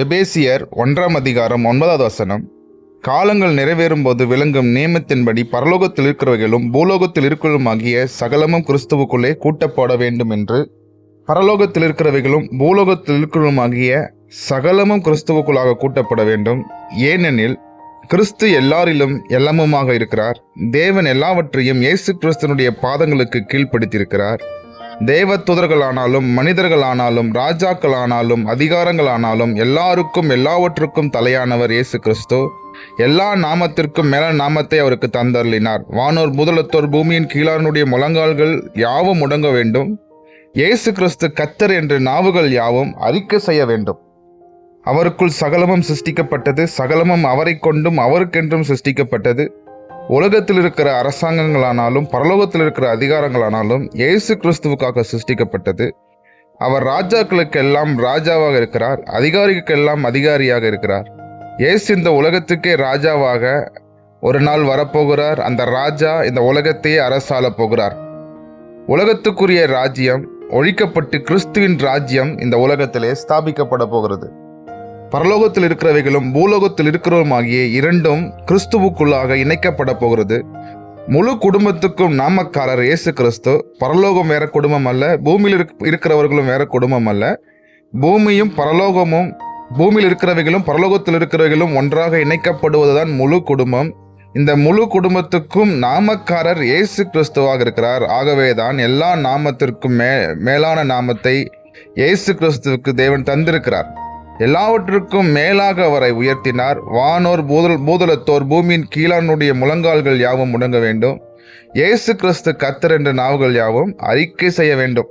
எபேசியர் 1:9 காலங்கள் நிறைவேறும்போது விளங்கும் நியமத்தின்படி பரலோகத்தில் இருக்கிறவைகளும் பூலோகத்தில் இருக்கிறதுமாகிய சகலமும் கிறிஸ்துவுக்குள்ளே கூட்டப்பட வேண்டும் என்று. பரலோகத்தில் இருக்கிறவைகளும் பூலோகத்தில் இருக்கிறதுமாகிய சகலமும் கிறிஸ்துவுக்குள்ளாக கூட்டப்பட வேண்டும். ஏனெனில் கிறிஸ்து எல்லாரிலும் எல்லாமுமாக இருக்கிறார். தேவன் எல்லாவற்றையும் இயேசு கிறிஸ்துனுடைய பாதங்களுக்கு கீழ்ப்படுத்தியிருக்கிறார். தேவ தூதர்களானாலும் மனிதர்களானாலும் ராஜாக்களானாலும் அதிகாரங்களானாலும் எல்லாருக்கும் எல்லாவற்றுக்கும் தலையானவர் இயேசு கிறிஸ்து. எல்லா நாமத்திற்கும் மேலான நாமத்தை அவருக்கு தந்தருளினார். வானோர் முதலத்தோர் பூமியின் கீழானுடைய முழங்கால்கள் யாவும் முடங்க வேண்டும். இயேசு கிறிஸ்து கர்த்தர் என்று நாவுகள் யாவும் அறிக்கை செய்ய வேண்டும். அவருக்குள் சகலமும் சிருஷ்டிக்கப்பட்டது, சகலமும் அவரை கொண்டும் அவருக்கென்றும் சிருஷ்டிக்கப்பட்டது. உலகத்தில் இருக்கிற அரசாங்கங்களானாலும் பரலோகத்தில் இருக்கிற அதிகாரங்களானாலும் இயேசு கிறிஸ்துவுக்காக சிருஷ்டிக்கப்பட்டது. அவர் ராஜாக்களுக்கெல்லாம் ராஜாவாக இருக்கிறார், அதிகாரிகளுக்கெல்லாம் அதிகாரியாக இருக்கிறார். இயேசு இந்த உலகத்துக்கே ராஜாவாக ஒரு நாள் வரப்போகிறார். அந்த ராஜா இந்த உலகத்தையே அரசாள போகிறார். உலகத்துக்குரிய ராஜ்யம் ஒழிக்கப்பட்டு கிறிஸ்துவின் ராஜ்யம் இந்த உலகத்திலே ஸ்தாபிக்கப்பட போகிறது. பரலோகத்தில் இருக்கிறவைகளும் பூலோகத்தில் இருக்கிறவருமாகிய இரண்டும் கிறிஸ்துவுக்குள்ளாக இணைக்கப்பட போகிறது. முழு குடும்பத்துக்கும் நாமக்காரர் இயேசு கிறிஸ்து. பரலோகம் வேற குடும்பம் அல்ல, பூமியில் இருக்கிறவர்களும் வேற குடும்பம் அல்ல. பூமியும் பரலோகமும், பூமியில் இருக்கிறவைகளும் பரலோகத்தில் இருக்கிறவைகளும் ஒன்றாக இணைக்கப்படுவதுதான் முழு குடும்பம். இந்த முழு குடும்பத்துக்கும் நாமக்காரர் இயேசு கிறிஸ்துவாக இருக்கிறார். ஆகவேதான் எல்லா நாமத்திற்கும் மேலான நாமத்தை இயேசு கிறிஸ்துவுக்கு தேவன் தந்திருக்கிறார். எல்லாவற்றுக்கும் மேலாக அவரை உயர்த்தினார். வானோர் பூதலத்தோர் பூமியின் கீழானுடைய முழங்கால்கள் யாவும் முடங்க வேண்டும். இயேசு கிறிஸ்து கர்த்தர் என்ற நாவுகள் யாவும் அறிக்கை செய்ய வேண்டும்.